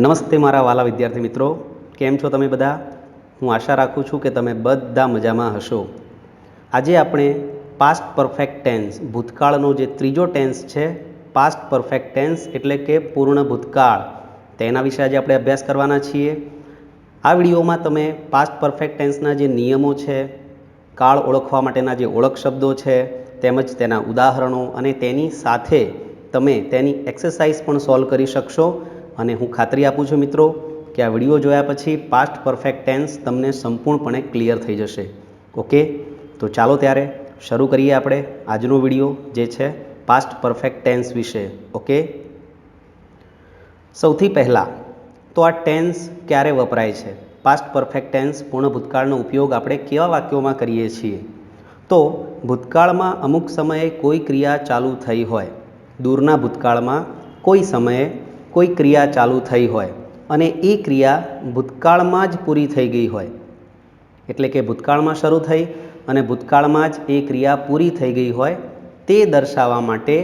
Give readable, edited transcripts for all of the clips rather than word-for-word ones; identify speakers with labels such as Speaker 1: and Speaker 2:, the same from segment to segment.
Speaker 1: નમસ્તે મારા વાલા વિદ્યાર્થી મિત્રો, કેમ છો તમે બધા? હું આશા રાખું છું કે તમે બધા મજામાં હશો. આજે આપણે પાસ્ટ પરફેક્ટ ટેન્સ, ભૂતકાળનો જે ત્રીજો ટેન્સ છે, પાસ્ટ પરફેક્ટ ટેન્સ એટલે કે પૂર્ણ ભૂતકાળ, તેના વિશે આજે આપણે અભ્યાસ કરવાના છીએ. આ વિડીયોમાં તમે પાસ્ટ પરફેક્ટ ટેન્સના જે નિયમો છે, કાળ ઓળખવા માટેના જે ઓળખ શબ્દો છે, તેમજ તેના ઉદાહરણો અને તેની સાથે તમે તેની એક્સરસાઇઝ પણ સોલ્વ કરી શકશો. અને હું ખાતરી આપું છું મિત્રો કે આ વિડીયો જોયા પછી પાસ્ટ પરફેક્ટ ટેન્સ તમને સંપૂર્ણપણે ક્લિયર થઈ જશે. ઓકે, તો ચાલો ત્યારે શરૂ કરીએ આપણે આજનો વિડીયો જે છે પાસ્ટ પરફેક્ટ ટેન્સ વિશે. ઓકે, સૌથી પહેલાં તો આ ટેન્સ ક્યારે વપરાય છે? પાસ્ટ પરફેક્ટ ટેન્સ પૂર્ણ ભૂતકાળનો ઉપયોગ આપણે કેવા વાક્યોમાં કરીએ છીએ? તો ભૂતકાળમાં અમુક સમયે કોઈ ક્રિયા ચાલુ થઈ હોય, દૂરના ભૂતકાળમાં કોઈ સમયે કોઈ ક્રિયા ચાલુ થઈ હોય અને એ ક્રિયા ભૂતકાળમાં જ પૂરી થઈ ગઈ હોય, એટલે કે ભૂતકાળમાં શરૂ થઈ અને ભૂતકાળમાં જ એ ક્રિયા પૂરી થઈ ગઈ હોય, તે દર્શાવવા માટે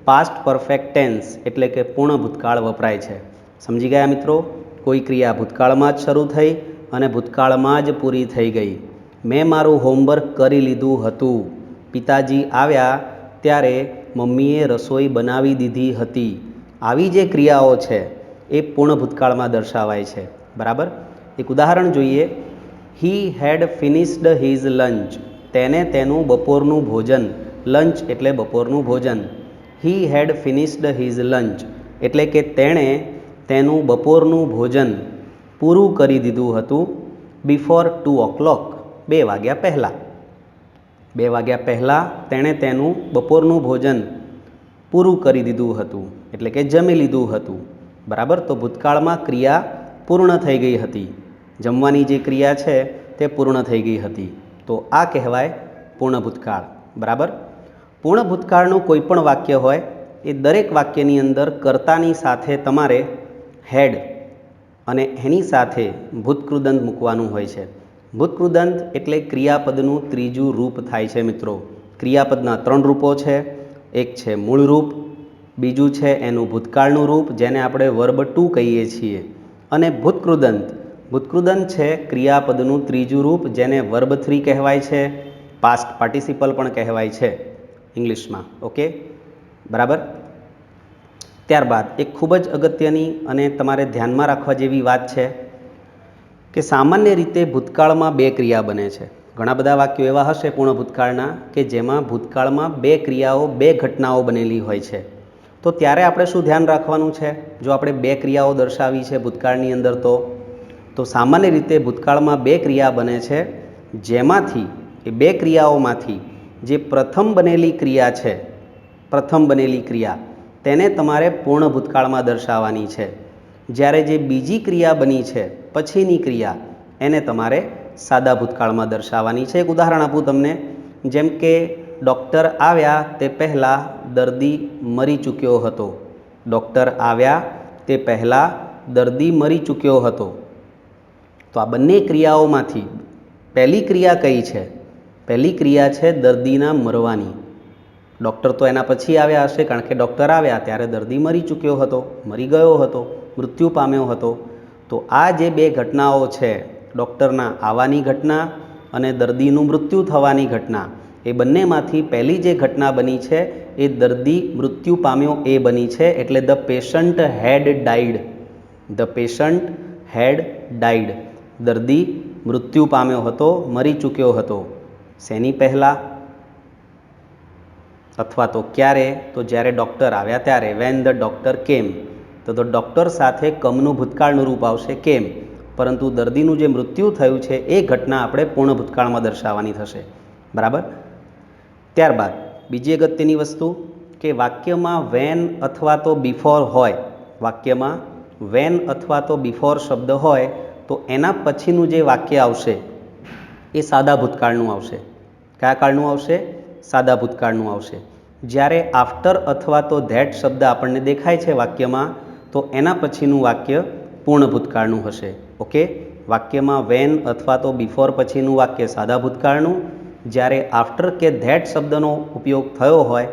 Speaker 1: પાસ્ટ પરફેક્ટ ટેન્સ એટલે કે પૂર્ણ ભૂતકાળ વપરાય છે. સમજી ગયા મિત્રો? કોઈ ક્રિયા ભૂતકાળમાં જ શરૂ થઈ અને ભૂતકાળમાં જ પૂરી થઈ ગઈ. મેં મારું હોમવર્ક કરી લીધું હતું. પિતાજી આવ્યા ત્યારે મમ્મીએ રસોઈ બનાવી દીધી હતી. આવી જે ક્રિયાઓ છે એ પૂર્ણ ભૂતકાળમાં દર્શાવાય છે. બરાબર? એક ઉદાહરણ જોઈએ. હી હેડ ફિનિશ્ડ હિઝ લંચ. તેને તેનું બપોરનું ભોજન, લંચ એટલે બપોરનું ભોજન. હી હેડ ફિનિશ્ડ હિઝ લંચ એટલે કે તેણે તેનું બપોરનું ભોજન પૂરું કરી દીધું હતું. બિફોર 2 o'clock, 2 વાગ્યા પહેલાં. 2 વાગ્યા પહેલાં તેણે તેનું બપોરનું ભોજન પૂરું કરી દીધું હતું એટલે કે જમી લીધું હતું. બરાબર? તો ભૂતકાળમાં ક્રિયા પૂર્ણ થઈ ગઈ હતી. જમવાની જે ક્રિયા છે તે પૂર્ણ થઈ ગઈ હતી. તો આ કહેવાય પૂર્ણ ભૂતકાળ. બરાબર? પૂર્ણ ભૂતકાળનું કોઈ પણ વાક્ય હોય એ દરેક વાક્યની અંદર કર્તાની સાથે તમારે હેડ અને એની સાથે ભૂતકૃદંત મૂકવાનું હોય છે. ભૂતકૃદંત એટલે ક્રિયાપદનું ત્રીજું રૂપ થાય છે મિત્રો. ક્રિયાપદના 3 રૂપો છે. એક છે મૂળ રૂપ, બીજું છે એનું ભૂતકાળનું રૂપ જેને આપણે વર્બ ટુ કહીએ છીએ, અને ભૂતકૃદંત. ભૂતકૃદંત છે ક્રિયાપદનું ત્રીજું રૂપ જેને વર્બ 3 કહેવાય છે, પાસ્ટ પાર્ટિસિપલ પણ કહેવાય છે ઇંગ્લિશમાં. ઓકે, બરાબર? ત્યારબાદ એક ખૂબ જ અગત્યની અને તમારે ધ્યાનમાં રાખવા જેવી વાત છે કે સામાન્ય રીતે ભૂતકાળમાં 2 ક્રિયા બને છે. ઘણા બધા વાક્યો એવા હશે પૂર્ણ ભૂતકાળના કે જેમાં ભૂતકાળમાં 2 ક્રિયાઓ, 2 ઘટનાઓ બનેલી હોય છે. તો ત્યારે આપણે શું ધ્યાન રાખવાનું છે? જો આપણે 2 ક્રિયાઓ દર્શાવી છે ભૂતકાળની અંદર તો સામાન્ય રીતે ભૂતકાળમાં 2 ક્રિયા બને છે, જેમાંથી એ 2 ક્રિયાઓમાંથી જે પ્રથમ બનેલી ક્રિયા છે, પ્રથમ બનેલી ક્રિયા તેને તમારે પૂર્ણ ભૂતકાળમાં દર્શાવવાની છે. જ્યારે જે બીજી ક્રિયા બની છે, પછીની ક્રિયા, એને તમારે સાદા ભૂતકાળમાં દર્શાવવાની છે. એક ઉદાહરણ આપું તમને. જેમ કે ડૉક્ટર આવ્યા તે પહેલાં દર્દી મરી ચૂક્યો હતો. ડૉક્ટર આવ્યા તે પહેલાં દર્દી મરી ચૂક્યો હતો. તો આ બંને ક્રિયાઓમાંથી પહેલી ક્રિયા કઈ છે? પહેલી ક્રિયા છે દર્દીના મરવાની. ડૉક્ટર તો એના પછી આવ્યા હશે, કારણ કે ડૉક્ટર આવ્યા ત્યારે દર્દી મરી ચૂક્યો હતો, મરી ગયો હતો, મૃત્યુ પામ્યો હતો. તો આ જે 2 ઘટનાઓ છે, ડૉક્ટરના આવવાની ઘટના અને દર્દીનું મૃત્યુ થવાની ઘટના, એ બંનેમાંથી પહેલી જે ઘટના બની છે એ દર્દી મૃત્યુ પામ્યો એ બની છે. એટલે the patient had died. The patient had died. દર્દી મૃત્યુ પામ્યો હતો, મરી ચૂક્યો હતો. શેની પહેલાં? અથવા તો ક્યારે? તો જ્યારે ડૉક્ટર આવ્યા ત્યારે. વેન ધ ડૉક્ટર કેમ. તો ડૉક્ટર સાથે કમનું ભૂતકાળનું રૂપ આવશે કેમ, પરંતુ દર્દીનું જે મૃત્યુ થયું છે એ ઘટના આપણે પૂર્ણ ભૂતકાળમાં દર્શાવવાની થશે. બરાબર? ત્યારબાદ બીજી અગત્યની વસ્તુ કે વાક્યમાં વેન અથવા તો બિફોર હોય, વાક્યમાં વેન અથવા તો બિફોર શબ્દ હોય તો એના પછીનું જે વાક્ય આવશે એ સાદા ભૂતકાળનું આવશે. કયા કાળનું આવશે? સાદા ભૂતકાળનું આવશે. જ્યારે આફ્ટર અથવા તો ધેટ શબ્દ આપણને દેખાય છે વાક્યમાં, તો એના પછીનું વાક્ય પૂર્ણ ભૂતકાળનું હશે. ઓકે, વાક્યમાં વેન અથવા તો બિફોર પછીનું વાક્ય સાદા ભૂતકાળનું, જ્યારે આફ્ટર કે ધેટ શબ્દનો ઉપયોગ થયો હોય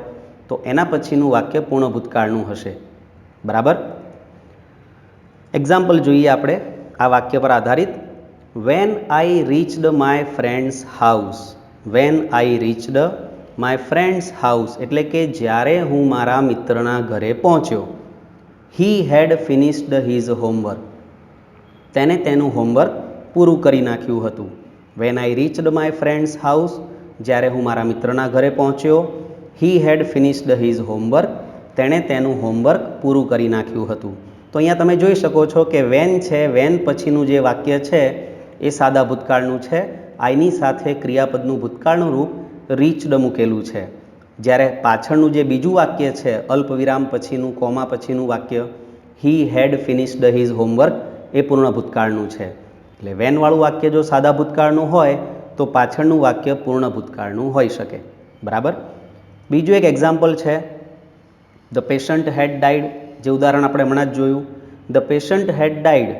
Speaker 1: તો એના પછીનું વાક્ય પૂર્ણ ભૂતકાળનું હશે. બરાબર? એક્ઝામ્પલ જોઈએ આપણે આ વાક્ય પર આધારિત. When I reached my friends house. When I reached my friends house એટલે કે જ્યારે હું મારા મિત્રના ઘરે પહોંચ્યો. હી હેડ ફિનિશ્ડ હિઝ હોમવર્ક. તેને તેનું હોમવર્ક પૂરું કરી નાખ્યું હતું. When I reached my friends house, જ્યારે હું મારા મિત્રના ઘરે પહોંચ્યો. હી હેડ ફિનિશ્ડ હિઝ હોમવર્ક, તેણે તેનું હોમવર્ક પૂરું કરી નાખ્યું હતું. તો અહીંયા તમે જોઈ શકો છો કે વેન છે, વેન પછીનું જે વાક્ય છે એ સાદા ભૂતકાળનું છે. આઈની સાથે ક્રિયાપદનું ભૂતકાળનું રૂપ રીચડ મૂકેલું છે. જ્યારે પાછળનું જે બીજું વાક્ય છે અલ્પવિરામ પછીનું, કોમા પછીનું વાક્ય હી હેડ ફિનિશ્ડ હિઝ હોમવર્ક, એ પૂર્ણ ભૂતકાળનું છે. એટલે વેનવાળું વાક્ય જો સાદા ભૂતકાળનું હોય તો પાછળનું વાક્ય પૂર્ણ ભૂતકાળનું હોઈ શકે. બરાબર. બીજું એક એક્ઝામ્પલ છે ધ પેશન્ટ હેડ ડાઈડ, જે ઉદાહરણ આપણે હમણાં જ જોયું. ધ પેશન્ટ હેડ ડાઈડ,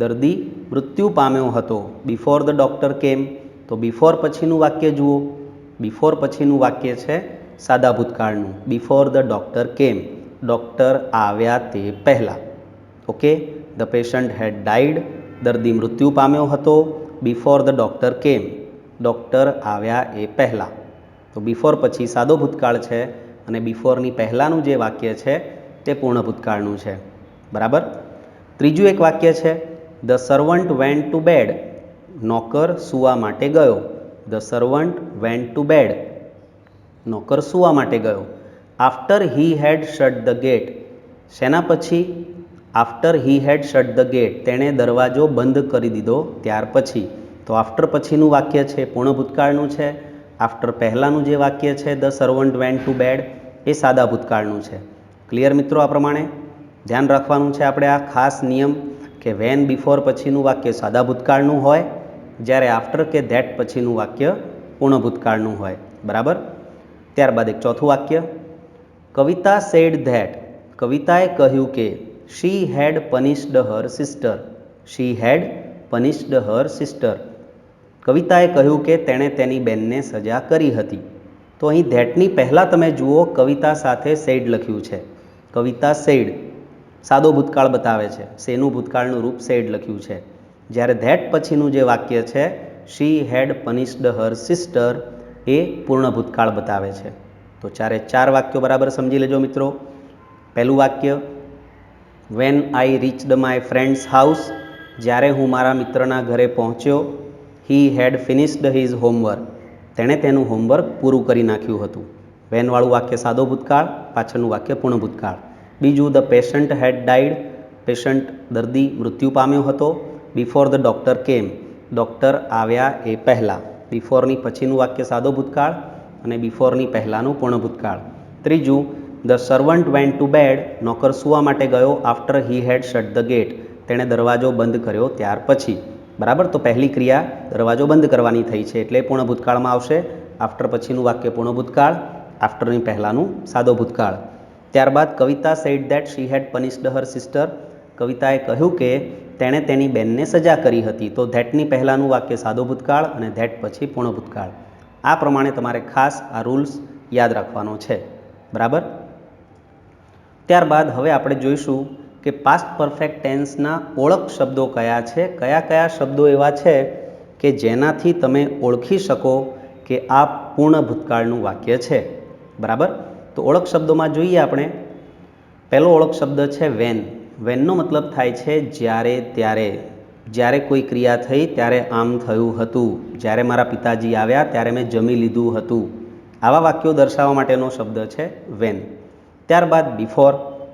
Speaker 1: દર્દી મૃત્યુ પામ્યો હતો. બિફોર ધ ડૉક્ટર કેમ, તો બિફોર પછીનું વાક્ય જુઓ. બિફોર પછીનું વાક્ય છે સાદા ભૂતકાળનું, before the doctor came, doctor આવ્યા તે પહેલાં. Okay. The patient had died, દર્દી મૃત્યુ પામ્યો હતો. Before the doctor came, doctor આવ્યા એ પહેલાં. તો બિફોર પછી સાદો ભૂતકાળ છે અને બિફોરની પહેલાંનું જે વાક્ય છે તે પૂર્ણ ભૂતકાળનું છે. બરાબર. ત્રીજું એક વાક્ય છે the servant went to bed. નોકર સૂવા માટે ગયો. The servant went to bed, નોકર સૂવા માટે ગયો. After he had shut the gate. શેના પછી? After he had shut the gate, તેણે દરવાજો બંધ કરી દીધો ત્યાર પછી. તો આફ્ટર પછીનું વાક્ય છે પૂર્ણ ભૂતકાળનું છે. આફ્ટર પહેલાંનું જે વાક્ય છે the servant went to bed, એ સાદા ભૂતકાળનું છે. ક્લિયર મિત્રો? આ પ્રમાણે ધ્યાન રાખવાનું છે આપણે આ ખાસ નિયમ કે વેન બિફોર પછીનું વાક્ય સાદા ભૂતકાળનું હોય, જ્યારે આફ્ટર કે ધેટ પછીનું વાક્ય પૂર્ણ ભૂતકાળનું હોય. બરાબર. ત્યારબાદ એક ચોથું વાક્ય કવિતા સેડ ધેટ. કવિતાએ કહ્યું કે શી had punished her sister. She had punished her sister, કવિતાએ કહ્યું કે તેણે તેની બેનને સજા કરી હતી. તો અહીં ધેટની પહેલાં તમે જુઓ કવિતા સાથે સેડ લખ્યું છે. કવિતા સેડ સાદો ભૂતકાળ બતાવે છે, શેનું ભૂતકાળનું રૂપ સેડ લખ્યું છે. જ્યારે ધેટ પછીનું જે વાક્ય છે શી હેડ પનિશ્ડ હર સિસ્ટર, એ પૂર્ણ ભૂતકાળ બતાવે છે. તો ચાર વાક્યો બરાબર સમજી લેજો મિત્રો. પહેલું વાક્ય when I reached my friends house, જ્યારે હું મારા મિત્રના ઘરે પહોંચ્યો. હી હેડ ફિનિશ્ડ હિઝ હોમવર્ક, તેણે તેનું હોમવર્ક પૂરું કરી નાખ્યું હતું. વેનવાળું વાક્ય સાદો ભૂતકાળ, પાછળનું વાક્ય પૂર્ણ ભૂતકાળ. બીજું the patient had died, patient દર્દી મૃત્યુ પામ્યો હતો. Before the doctor came, doctor આવ્યા એ પહેલાં. બિફોરની પછીનું વાક્ય સાદો ભૂતકાળ અને બિફોરની પહેલાંનું પૂર્ણ ભૂતકાળ. ત્રીજું the servant went to bed, નોકર સૂવા માટે ગયો. After he had shut the gate, તેણે દરવાજો બંધ કર્યો ત્યાર પછી. બરાબર. તો પહેલી ક્રિયા દરવાજો બંધ કરવાની થઈ છે એટલે પૂર્ણ ભૂતકાળમાં આવશે. આફ્ટર પછીનું વાક્ય પૂર્ણ ભૂતકાળ, આફ્ટરની પહેલાંનું સાદો ભૂતકાળ. ત્યારબાદ Kavita said that she had punished her sister, કવિતાએ કહ્યું કે તેણે તેની બેનને સજા કરી હતી. તો ધેટની પહેલાંનું વાક્ય સાદો ભૂતકાળ અને ધેટ પછી પૂર્ણ ભૂતકાળ. આ પ્રમાણે તમારે ખાસ આ રૂલ્સ યાદ રાખવાનો છે. બરાબર. ત્યારબાદ હવે આપણે જોઈશું કે પાસ્ટ પરફેક્ટ ટેન્સના ઓળખ શબ્દો કયા છે, કયા કયા શબ્દો એવા છે કે જેનાથી તમે ઓળખી શકો કે આ પૂર્ણ ભૂતકાળનું વાક્ય છે. બરાબર. તો ઓળખ શબ્દોમાં જોઈએ આપણે. પહેલો ઓળખ શબ્દ છે વેન. વેનનો મતલબ થાય છે જ્યારે ત્યારે. જ્યારે કોઈ ક્રિયા થઈ ત્યારે આમ થયું હતું. જ્યારે મારા પિતાજી આવ્યા ત્યારે મેં જમી લીધું હતું. આવા વાક્યો દર્શાવવા માટેનો શબ્દ છે વેન. ત્યારબાદ બિફોર.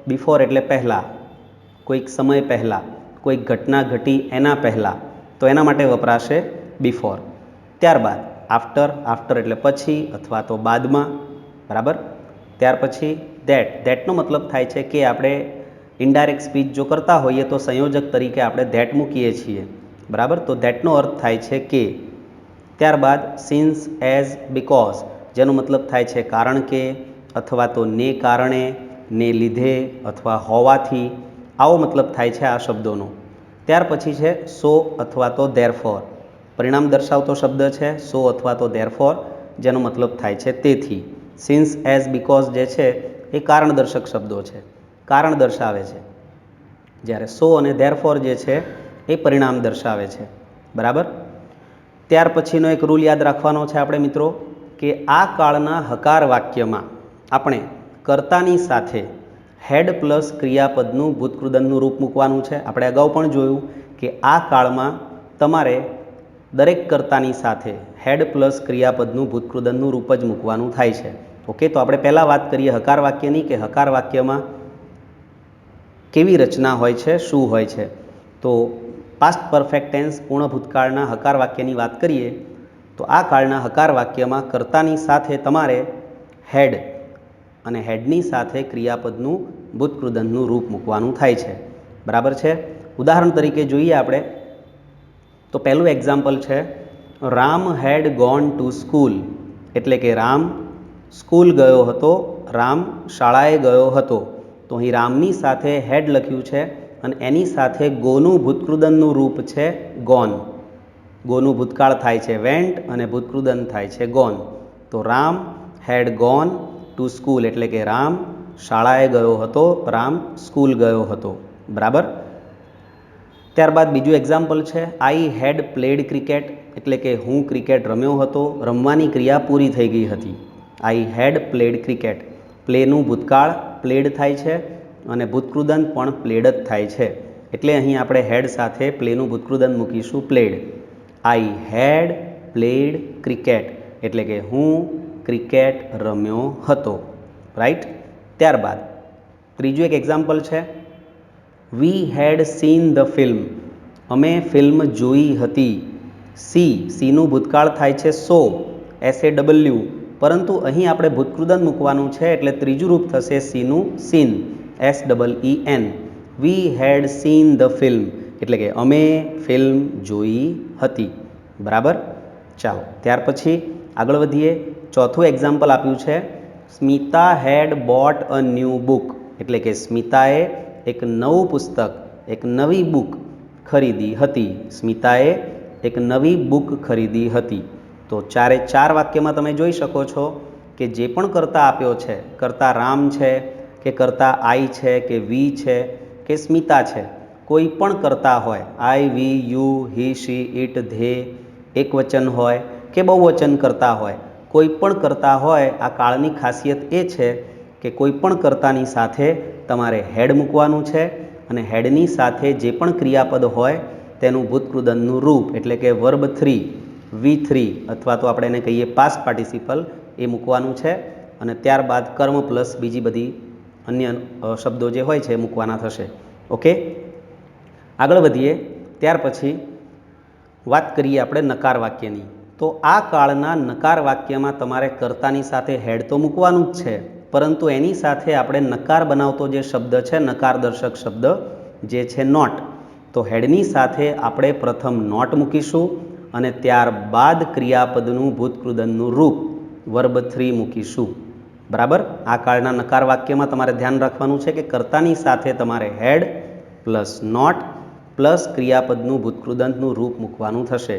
Speaker 1: બિફોર એટલે પહેલાં, કોઈક સમય પહેલાં, કોઈક ઘટના ઘટી એના પહેલાં, તો એના માટે વપરાશે બિફોર. ત્યારબાદ આફ્ટર. આફ્ટર એટલે પછી અથવા તો બાદમાં. બરાબર. ત્યાર પછી ધેટ. ધેટનો મતલબ થાય છે કે આપણે ઇનડાયરેક્ટ સ્પીચ જો કરતા હોઈએ તો સંયોજક તરીકે આપણે ધેટ મૂકીએ છીએ. બરાબર. તો ધેટનો અર્થ થાય છે કે. ત્યારબાદ સિન્સ, એઝ, બીકોઝ, જેનો મતલબ થાય છે કારણ કે અથવા તો ને કારણે, ને લીધે અથવા હોવાથી. આવો મતલબ થાય છે આ શબ્દોનો. ત્યાર પછી છે સો અથવા તો ધેરફોર. પરિણામ દર્શાવતો શબ્દ છે સો અથવા તો ધેરફોર, જેનો મતલબ થાય છે તેથી. સિન્સ, એઝ, બીકોઝ જે છે એ કારણદર્શક શબ્દો છે, કારણ દર્શાવે છે. જ્યારે સો અને ધેરફોર જે છે એ પરિણામ દર્શાવે છે. બરાબર. ત્યાર પછીનો એક રૂલ યાદ રાખવાનો છે આપણે મિત્રો, કે આ કાળના હકાર વાક્યમાં આપણે કર્તાની સાથે હેડ પ્લસ ક્રિયાપદનું ભૂતકૃદનનું રૂપ મૂકવાનું છે. આપણે અગાઉ પણ જોયું કે આ કાળમાં તમારે દરેક કર્તાની સાથે હેડ પ્લસ ક્રિયાપદનું ભૂતકૃદનનું રૂપ જ મૂકવાનું થાય છે. ઓકે, તો આપણે પહેલાં વાત કરીએ હકાર વાક્યની, કે હકાર વાક્યમાં કેવી રચના હોય છે, શું હોય છે. તો પાસ્ટ પરફેક્ટ ટેન્સ પૂર્ણ ભૂતકાળના હકાર વાક્યની વાત કરીએ તો આ કાળના હકાર વાક્યમાં કર્તાની સાથે તમારે હેડ અને હેડની સાથે ક્રિયાપદનું ભૂતકૃદનનું રૂપ મૂકવાનું થાય છે. બરાબર છે. ઉદાહરણ તરીકે જોઈએ આપણે તો પહેલું એક્ઝામ્પલ છે, Ram had gone to school, એટલે કે રામ સ્કૂલ ગયો હતો, રામ શાળાએ ગયો હતો. તો અહીં રામની સાથે હેડ લખ્યું છે અને એની સાથે ગોનું ભૂતકૃદનનું રૂપ છે ગોન. ગોનું ભૂતકાળ થાય છે વેન્ટ અને ભૂતકૃદન થાય છે ગોન. તો Ram had gone to school, એટલે કે રામ શાળાએ ગયો હતો, રામ સ્કૂલ ગયો હતો. બરાબર. ત્યારબાદ બીજું એક્ઝામ્પલ છે, આઈ હેડ પ્લેડ ક્રિકેટ, એટલે કે હું ક્રિકેટ રમ્યો હતો, રમવાની ક્રિયા પૂરી થઈ ગઈ હતી. આઈ હેડ પ્લેડ ક્રિકેટ. પ્લેનું ભૂતકાળ પ્લેડ થાય છે અને ભૂતકૃદન પણ પ્લેડ જ થાય છે, એટલે અહીં આપણે હેડ સાથે પ્લેનું ભૂતકૃદન મૂકીશું પ્લેડ. આઈ હેડ પ્લેડ ક્રિકેટ, એટલે કે હું ક્રિકેટ રમ્યો હતો. રાઈટ. ત્યારબાદ ત્રીજું એક એક્ઝામ્પલ છે, વી હેડ સીન ધ ફિલ્મ, અમે ફિલ્મ જોઈ હતી. સીનું ભૂતકાળ થાય છે સો, SAW, પરંતુ અહીં આપણે ભૂતકૃદન મૂકવાનું છે એટલે ત્રીજું રૂપ થશે સીનું seen, SEEN. We had seen the film, એટલે કે અમે ફિલ્મ જોઈ હતી. બરાબર. ચાલો ત્યાર પછી આગળ વધીએ. ચોથું એક્ઝામ્પલ આપ્યું છે, Smita had bought a new book, એટલે કે સ્મિતાએ એક નવું પુસ્તક, એક નવી બુક ખરીદી હતી. સ્મિતાએ એક નવી બુક ખરીદી હતી. તો ચારે ચાર વાક્યમાં તમે જોઈ શકો છો કે જે પણ કર્તા આપ્યો છે, કર્તા રામ છે કે કર્તા આઈ છે કે વી છે કે સ્મિતા છે, કોઈ પણ કર્તા હોય, I, we, you, he, she, it, they, એક વચન હોય કે બહુવચન કર્તા હોય, કોઈ પણ કર્તા હોય, આ કાળની ખાસિયત એ છે કે કોઈ પણ કર્તાની સાથે તમારે હેડ મૂકવાનું છે અને હેડની સાથે જે પણ ક્રિયાપદ હોય તેનું ભૂતકૃદનનું રૂપ, એટલે કે વર્બ 3, V3 અથવા તો આપણે એને કહીએ પાસ્ટ પાર્ટિસિપલ, એ મૂકવાનું છે અને ત્યારબાદ કર્મ પ્લસ બીજી બધી અન્ય શબ્દો જે હોય છે એ મૂકવાના થશે. ઓકે, આગળ વધીએ. ત્યાર પછી વાત કરીએ આપણે નકાર વાક્યની. તો આ કાળના નકાર વાક્યમાં તમારે કર્તાની સાથે હેડ તો મૂકવાનું જ છે, પરંતુ એની સાથે આપણે નકાર બનાવતો જે શબ્દ છે, નકાર દર્શક શબ્દ જે છે નોટ, તો હેડની સાથે આપણે પ્રથમ નોટ મૂકીશું અને ત્યારબાદ ક્રિયાપદનું ભૂતકૃદનનું રૂપ વર્બ 3 મૂકીશું. બરાબર. આ કાળના નકાર વાક્યમાં તમારે ધ્યાન રાખવાનું છે કે કર્તાની સાથે તમારે હેડ પ્લસ નોટ પ્લસ ક્રિયાપદનું ભૂતકૃદનનું રૂપ મૂકવાનું થશે.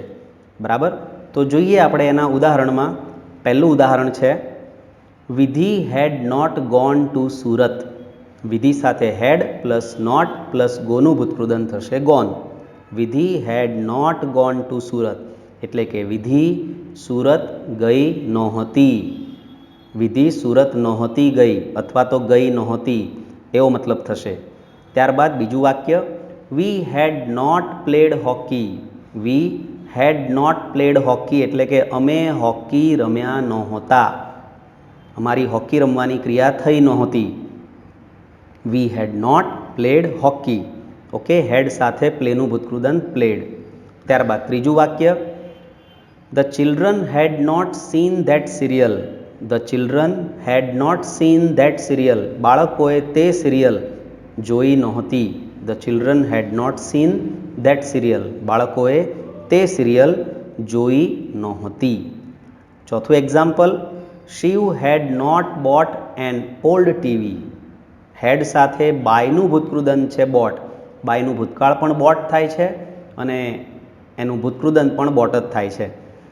Speaker 1: બરાબર. તો જોઈએ આપણે એના ઉદાહરણમાં. પહેલું ઉદાહરણ છે, Vidhi had not gone to Surat. Vidhi સાથે હેડ પ્લસ નોટ પ્લસ ગોનું ભૂતકૃદન થશે gone. Vidhi had not gone to Surat, એટલે કે વિધિ સુરત ગઈ નહોતી. વિધિ સુરત નહોતી ગઈ અથવા તો ગઈ નહોતી એવો મતલબ થશે. ત્યારબાદ બીજું વાક્ય, we had not played hockey. We had not played hockey, એટલે કે અમે હોકી રમ્યા નહોતા, અમારી હોકી રમવાની ક્રિયા થઈ નહોતી. We had not played hockey. Okay, had સાથે પ્લેનું ભૂતકૃદન પ્લેડ. ત્યારબાદ ત્રીજું વાક્ય, the children had not seen that serial. The children had not seen that serial, બાળકોએ તે સિરિયલ જોઈ નહોતી. The children had not seen that serial, બાળકોએ તે સિરિયલ જોઈ નહોતી. ચોથું example, Shiv had not bought an old TV. Had સાથે બાયનું ભૂતકૃદન છે બોટ. બાયનું ભૂતકાળ પણ બોટ થાય છે અને એનું ભૂતકૃદન પણ બોટ જ થાય છે.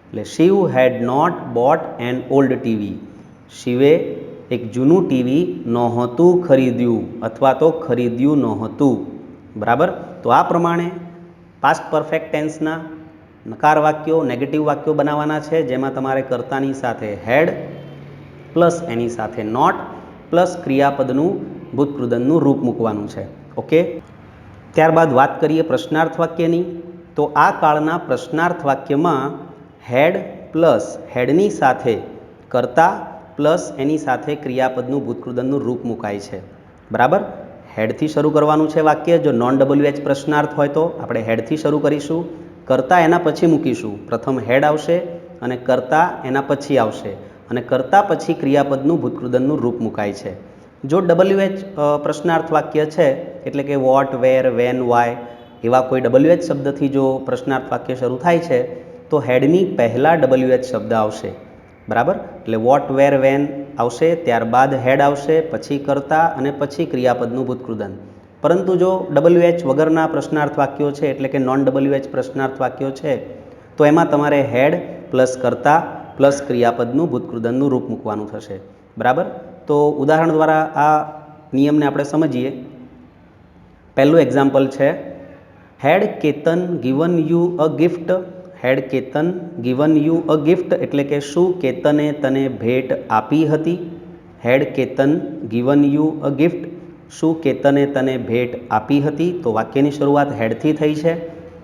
Speaker 1: એટલે Shiv had not bought an old TV. શિવે એક જૂનું ટીવી નહોતું ખરીદ્યું અથવા તો ખરીદ્યું નહોતું. બરાબર. તો આ પ્રમાણે પાસ્ટ પરફેક્ટ ટેન્સના નકાર વાક્યો, નેગેટિવ વાક્યો બનાવવાના છે, જેમાં તમારે કર્તાની સાથે હેડ પ્લસ એની સાથે નોટ પ્લસ ક્રિયાપદનું ભૂતકૃદનનું રૂપ મૂકવાનું છે. ઓકે. ત્યારબાદ વાત કરીએ પ્રશ્નાર્થ વાક્યની. તો આ કાળના પ્રશ્નાર્થ વાક્યમાં હેડ પ્લસ હેડની સાથે કર્તા પ્લસ એની સાથે ક્રિયાપદનું ભૂતકૃદનનું રૂપ મુકાય છે. બરાબર. હેડથી શરૂ કરવાનું છે વાક્ય. જો નોન WH પ્રશ્નાર્થ હોય તો આપણે હેડથી શરૂ કરીશું, કર્તા એના પછી મૂકીશું. પ્રથમ હેડ આવશે અને કર્તા એના પછી આવશે, અને કર્તા પછી ક્રિયાપદનું ભૂતકૃદનનું રૂપ મુકાય છે. જો WH પ્રશ્નાર્થ વાક્ય છે, એટલે કે વોટ, વેર, વેન, વાય એવા કોઈ WH શબ્દથી જો પ્રશ્નાર્થ વાક્ય શરૂ થાય છે, તો હેડની પહેલાં WH શબ્દ આવશે. બરાબર. એટલે વોટ, વેર, વેન આવશે, ત્યારબાદ હેડ આવશે, પછી કર્તા અને પછી ક્રિયાપદનું ભૂતકૃદન. પરંતુ જો WH વગરના પ્રશ્નાર્થ વાક્યો છે, એટલે કે નોન WH પ્રશ્નાર્થ વાક્યો છે, તો એમાં તમારે હેડ પ્લસ કર્તા પ્લસ ક્રિયાપદનું ભૂતકૃદનનું રૂપ મૂકવાનું થશે. બરાબર. તો ઉદાહરણ દ્વારા આ નિયમને આપણે સમજીએ. પહેલું એક્ઝામ્પલ છે, had Ketan given you a gift. Had Ketan given you a gift એટલે કે શું કેતને તને ભેટ આપી હતી? Had Ketan given you a gift, શું કેતને તને ભેટ આપી હતી? તો વાક્યની શરૂઆત હેડથી થઈ છે,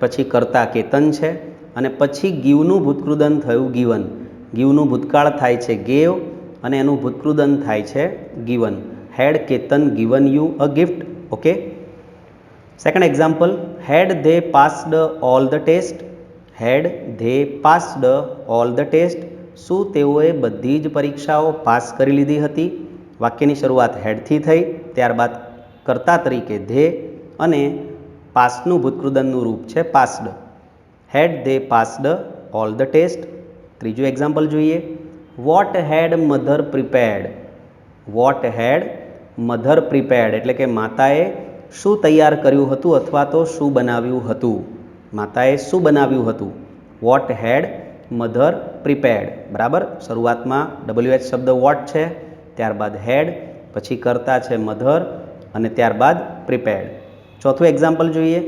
Speaker 1: પછી કર્તા કેતન છે, અને પછી ગીવનું ભૂતકૃદન થયું ગિવન. ગીવનું ભૂતકાળ થાય છે ગેવ, અને એનું ભૂતકૃદન થાય છે given. Had Ketan given you a gift. Okay. Second example, had they passed all the test. Had they passed all the test, શું તેઓએ બધી જ પરીક્ષાઓ પાસ કરી લીધી હતી? વાક્યની શરૂઆત હેડથી થઈ, ત્યારબાદ કર્તા તરીકે ધે, અને પાસ્ટનું ભૂતકૃદનનું રૂપ છે passed. Had they passed all the test. ત્રીજું એક્ઝામ્પલ જોઈએ, what had mother prepared. What had mother prepared એટલે કે માતાએ શું તૈયાર કર્યું હતું અથવા તો શું બનાવ્યું હતું? માતાએ શું બનાવ્યું હતું? Vote had mother prepared. બરાબર. શરૂઆતમાં WH શબ્દ વોટ છે, ત્યારબાદ હેડ, પછી કર્તા છે મધર, અને ત્યારબાદ પ્રિપેર્ડ. ચોથું એક્ઝામ્પલ જોઈએ,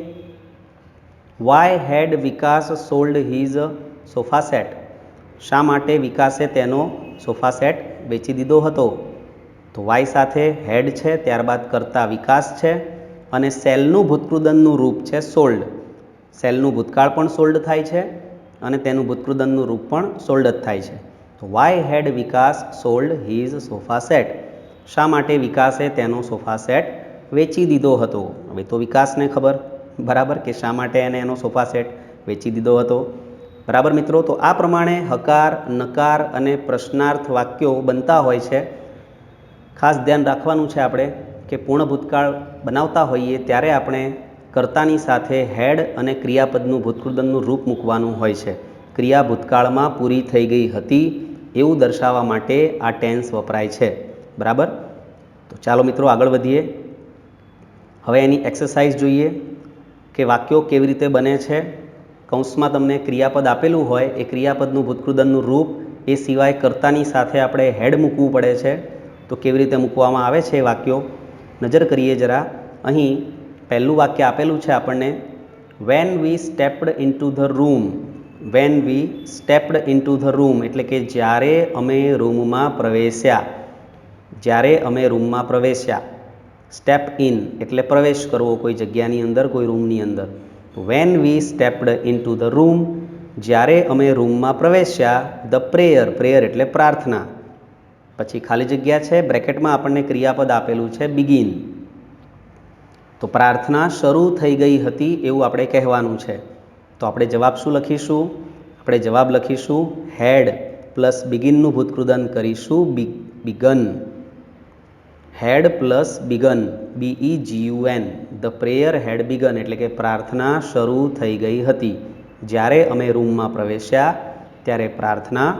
Speaker 1: વાય હેડ વિકાસ સોલ્ડ હીઝ સોફા સેટ. શા માટે વિકાસે તેનો સોફા સેટ વેચી દીધો હતો? તો વાય સાથે હેડ છે, ત્યારબાદ કર્તા વિકાસ છે, અને સેલનું ભૂતકૃદનનું રૂપ છે સોલ્ડ. સેલનું ભૂતકાળ પણ સોલ્ડ થાય છે, અને તેનું ભૂતકૃદનનું રૂપ પણ સોલ્ડ જ થાય છે. તો વાય હેડ વિકાસ સોલ્ડ હીઝ સોફા સેટ. શા માટે વિકાસે તેનો સોફા સેટ વેચી દીધો હતો? હવે તો વિકાસને ખબર, બરાબર, કે શા માટે એને એનો સોફા સેટ વેચી દીધો હતો. બરાબર મિત્રો. તો આ પ્રમાણે હકાર, નકાર અને પ્રશ્નાર્થ વાક્યો બનતા હોય છે. ખાસ ધ્યાન રાખવાનું છે આપણે કે પૂર્ણ ભૂતકાળ બનાવતા હોઈએ ત્યારે આપણે કર્તાની સાથે હેડ અને ક્રિયાપદનું ભૂતકૃદનનું રૂપ મૂકવાનું હોય છે. ક્રિયા ભૂતકાળમાં પૂરી થઈ ગઈ હતી એવું દર્શાવવા માટે આ ટેન્સ વપરાય છે. બરાબર. તો ચાલો મિત્રો આગળ વધીએ. હવે એની એક્સરસાઇઝ જોઈએ કે વાક્યો કેવી રીતે બને છે. કૌંસમાં તમને ક્રિયાપદ આપેલું હોય, એ ક્રિયાપદનું ભૂતકૃદનનું રૂપ, એ સિવાય કર્તાની સાથે આપણે હેડ મૂકવું પડે છે. તો કેવી રીતે મૂકવામાં આવે છે એ વાક્યો નજર કરીએ જરા. અહીં પહેલું વાક્ય આપેલું છે આપણને, van we stepped into the room. Van we stepped into the room એટલે કે જ્યારે અમે રૂમમાં પ્રવેશ્યા. જ્યારે અમે રૂમમાં પ્રવેશ્યા. સ્ટેપ ઇન એટલે પ્રવેશ કરવો કોઈ જગ્યાની અંદર, કોઈ રૂમની અંદર. Van we stepped into the room, જ્યારે અમે રૂમમાં પ્રવેશ્યા. ધ પ્રેયર, પ્રેયર એટલે પ્રાર્થના, પછી ખાલી જગ્યા છે, બ્રેકેટમાં આપણને ક્રિયાપદ આપેલું છે બિગિન. તો પ્રાર્થના શરૂ થઈ ગઈ હતી એવું આપણે કહેવાનું છે. તો આપણે જવાબ શું લખીશું? આપણે જવાબ લખીશું હેડ પ્લસ બિગિનનું ભૂતકૃદન કરીશું begun. Had plus begun, BEGUN. The prayer had begun એટલે કે પ્રાર્થના શરૂ થઈ ગઈ હતી. જ્યારે અમે રૂમમાં પ્રવેશ્યા ત્યારે પ્રાર્થના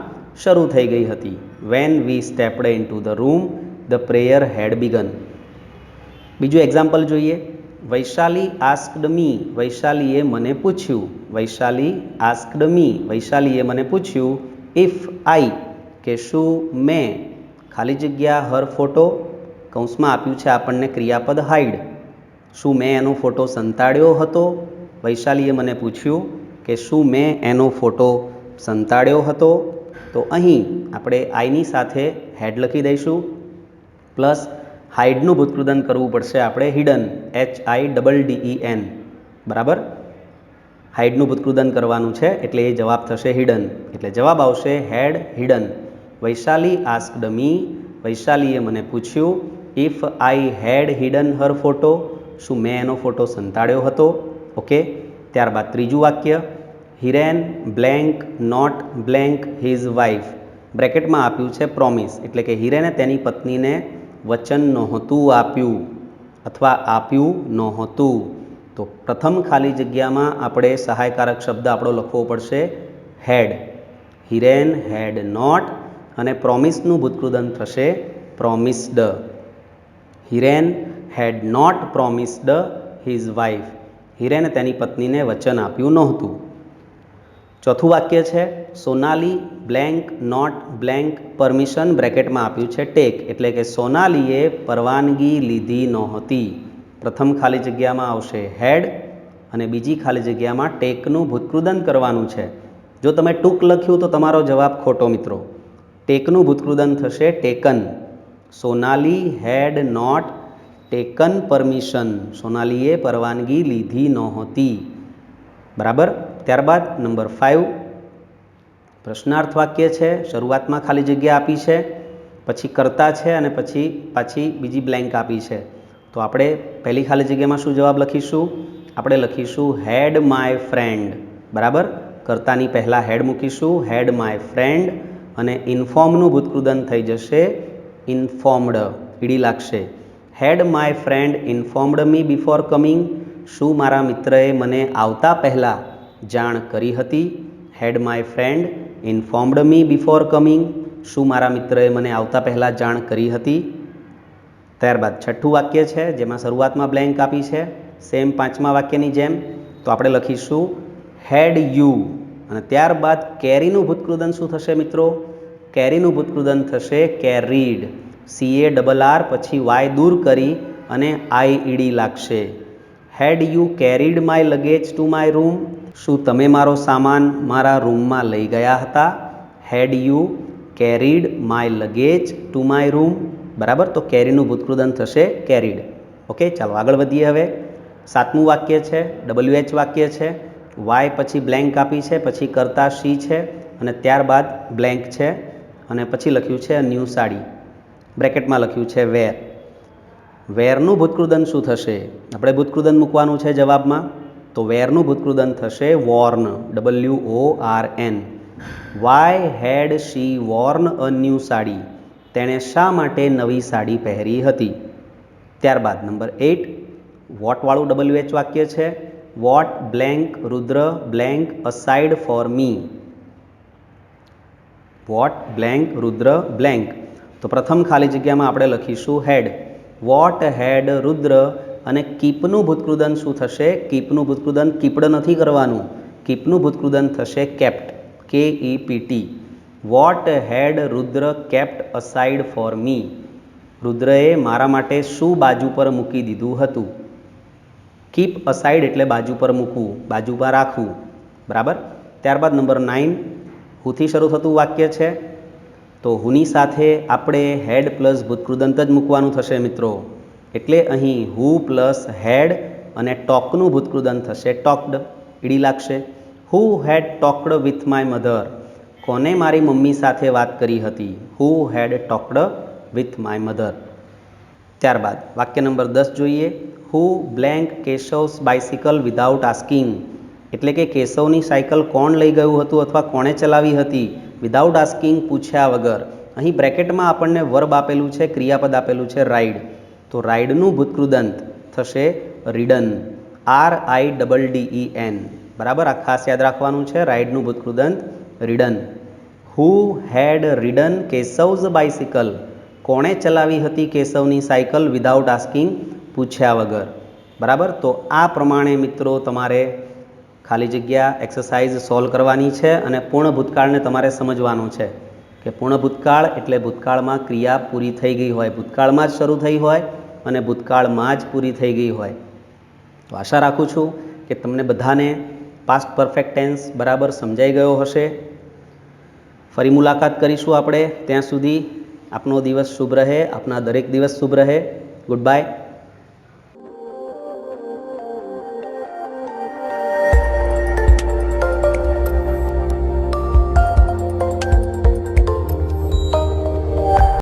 Speaker 1: શરૂ થઈ ગઈ હતી. When we stepped into the room, the prayer had begun. બીજું એક્ઝામ્પલ જોઈએ, વૈશાલી આસ્ક્ડ મી. વૈશાલીએ મને પૂછ્યું. વૈશાલી આસ્ક્ડ મી, વૈશાલીએ મને પૂછ્યું, ઇફ આઈ કે શું મેં ખાલી જગ્યા હર ફોટો, કૌંસમાં આપ્યું છે આપણને ક્રિયાપદ હાઈડ. શું મેં એનો ફોટો સંતાડ્યો હતો? વૈશાલીએ મને પૂછ્યું કે શું મેં એનો ફોટો સંતાડ્યો હતો? તો અહીં આપણે આઈની સાથે હેડ લખી દઈશું, પ્લસ હાઇડનું ભૂતકૃદન કરવું પડશે આપણે હિડન, HIDDEN, બરાબર. હાઇડનું ભૂતકૃદન કરવાનું છે એટલે એ જવાબ થશે હિડન. એટલે જવાબ આવશે had hidden. Vaishali asked me, વૈશાલીએ મને પૂછ્યું, if I had hidden her photo, શું મેં એનો ફોટો સંતાડ્યો હતો? ઓકે. ત્યારબાદ ત્રીજું વાક્ય, Hiren blank not blank his wife, બ્રેકેટમાં આપ્યું છે પ્રોમિસ, એટલે કે હિરેને તેની પત્નીને વચન નહોતું આપ્યું અથવા આપ્યું નહોતું. તો પ્રથમ ખાલી જગ્યામાં આપણે સહાયકારક શબ્દ આપણો લખવો પડશે હેડ. હિરેન હેડ નોટ, અને પ્રોમિસનું ભૂતકૃદન થશે promised. Hiren had not promised his wife, હિરેને તેની પત્નીને વચન આપ્યું નહોતું. ચોથું વાક્ય છે, Sonali blank not blank permission, બ્રેકેટમાં આપ્યું છે ટેક, એટલે કે સોનાલીએ પરવાનગી લીધી નહોતી. પ્રથમ ખાલી જગ્યામાં આવશે હેડ અને બીજી ખાલી જગ્યામાં ટેકનું ભૂતકૃદન કરવાનું છે. જો તમે ટૂંક લખ્યું તો તમારો જવાબ ખોટો મિત્રો. ટેકનું ભૂતકૃદન થશે taken. Sonali had not taken permission, સોનાલીએ પરવાનગી લીધી નહોતી. બરાબર. ત્યારબાદ નંબર 5 પ્રશ્નાર્થ વાક્ય છે. શરૂઆતમાં ખાલી જગ્યા આપી છે, પછી કરતા છે અને પછી પાછી બીજી બ્લેન્ક આપી છે. તો આપણે પહેલી ખાલી જગ્યામાં શું જવાબ લખીશું? આપણે લખીશું હેડ માય ફ્રેન્ડ. બરાબર. કરતાની પહેલાં હેડ મૂકીશું, હેડ માય ફ્રેન્ડ, અને ઇન્ફોર્મનું ભૂતકૃદન થઈ જશે ઇન્ફોર્મડ, ઈડી લાગશે. Had my friend informed me before coming, શું મારા મિત્રએ મને આવતા પહેલાં જાણ કરી હતી? Had my friend informed me before coming, શું મારા મિત્રએ મને આવતા પહેલાં જાણ કરી હતી? ત્યારબાદ છઠ્ઠું વાક્ય છે જેમાં શરૂઆતમાં બ્લેન્ક આપી છે, સેમ પાંચમા વાક્યની જેમ. તો આપણે લખીશું હેડ યુ, અને ત્યારબાદ કેરીનું ભૂતકૃદન શું થશે મિત્રો? કેરીનું ભૂતકૃદન થશે કેરીડ, CARR પછી વાય દૂર કરી અને IED લાગશે. Had you carried my luggage to my room, શું તમે મારો સામાન મારા રૂમમાં લઈ ગયા હતા? Had you carried my luggage to my room. બરાબર. તો કેરીનું ભૂતકૃદન થશે કેરીડ. ઓકે, ચાલો આગળ વધીએ હવે. સાતમું વાક્ય છે, WH વાક્ય છે. વાય પછી બ્લેન્ક આપી છે, પછી કરતા શી છે અને ત્યારબાદ બ્લેન્ક છે, અને પછી લખ્યું છે ન્યૂ સાડી, બ્રેકેટમાં લખ્યું છે વેર. વેરનું ભૂતકૃદન શું થશે? આપણે ભૂતકૃદન મૂકવાનું છે જવાબમાં. તો વેરનું ભૂતકૃદન થશે worn, WORN. Why had she worn a new sari, તેણે શા માટે નવી સાડી પહેરી હતી? ત્યારબાદ નંબર 8 વોટવાળું WH વાક્ય છે. What blank Rudra blank aside for me, what blank Rudra blank. તો પ્રથમ ખાલી જગ્યામાં આપણે લખીશું હેડ. વોટ હેડ રુદ્ર, અને કીપનું ભૂતકૃદન શું થશે? કીપનું ભૂતકૃદન કીપડ નથી કરવાનું, કીપનું ભૂતકૃદન થશે kept, KEPT. What had Rudra kept aside for me, રુદ્રએ મારા માટે શું બાજુ પર મૂકી દીધું હતું? કીપ અસાઇડ એટલે બાજુ પર મૂકવું, બાજુ પર રાખવું. બરાબર. ત્યારબાદ નંબર 9 હુથી શરૂ થતું વાક્ય છે. તો હુની સાથે આપણે હેડ પ્લસ ભૂતકૃદંત જ મૂકવાનું થશે મિત્રો. એટલે અહીં હુ પ્લસ હેડ અને ટોકનું ભૂતકૃદન થશે ટોક્ડ, ઈડી લાગશે. હુ હેડ ટોક્ડ વિથ માય મધર, કોને મારી મમ્મી સાથે વાત કરી હતી? હુ હેડ ટોક્ડ વિથ માય મધર. ત્યારબાદ વાક્ય નંબર 10 જોઈએ. હુ બ્લેન્ક કેશવ્સ બાઇસિકલ વિધાઉટ આસ્કિંગ, એટલે કે કેશવની સાયકલ કોણ લઈ ગયું હતું અથવા કોણે ચલાવી હતી? વિધાઉટ આસ્કિંગ, પૂછ્યા વગર. અહીં બ્રેકેટમાં આપણને વર્બ આપેલું છે, ક્રિયાપદ આપેલું છે રાઇડ. તો રાઇડનું ભૂતકૃદંત થશે રીડન, RIDDEN. બરાબર. આ ખાસ યાદ રાખવાનું છે, રાઇડનું ભૂતકૃદંત રીડન. હુ હેડ રીડન કેશવ્સ બાઇસિકલ, કોણે ચલાવી હતી કેશવની સાયકલ? વિધાઉટ આસ્કિંગ, પૂછ્યા વગર. બરાબર. તો આ પ્રમાણે મિત્રો તમારે ખાલી જગ્યા એક્સરસાઇઝ સોલ્વ કરવાની છે અને પૂર્ણ ભૂતકાળને તમારે સમજવાનું છે કે પૂર્ણ ભૂતકાળ એટલે ભૂતકાળમાં ક્રિયા પૂરી થઈ ગઈ હોય, ભૂતકાળમાં જ શરૂ થઈ હોય અને ભૂતકાળમાં જ પૂરી થઈ ગઈ હોય. તો આશા રાખું છું કે તમને બધાને પાસ્ટ પરફેક્ટ ટેન્સ બરાબર સમજાઈ ગયો હશે. ફરી મુલાકાત કરીશું આપણે. ત્યાં સુધી આપનો દિવસ શુભ રહે, આપના દરેક દિવસ શુભ રહે. Good bye.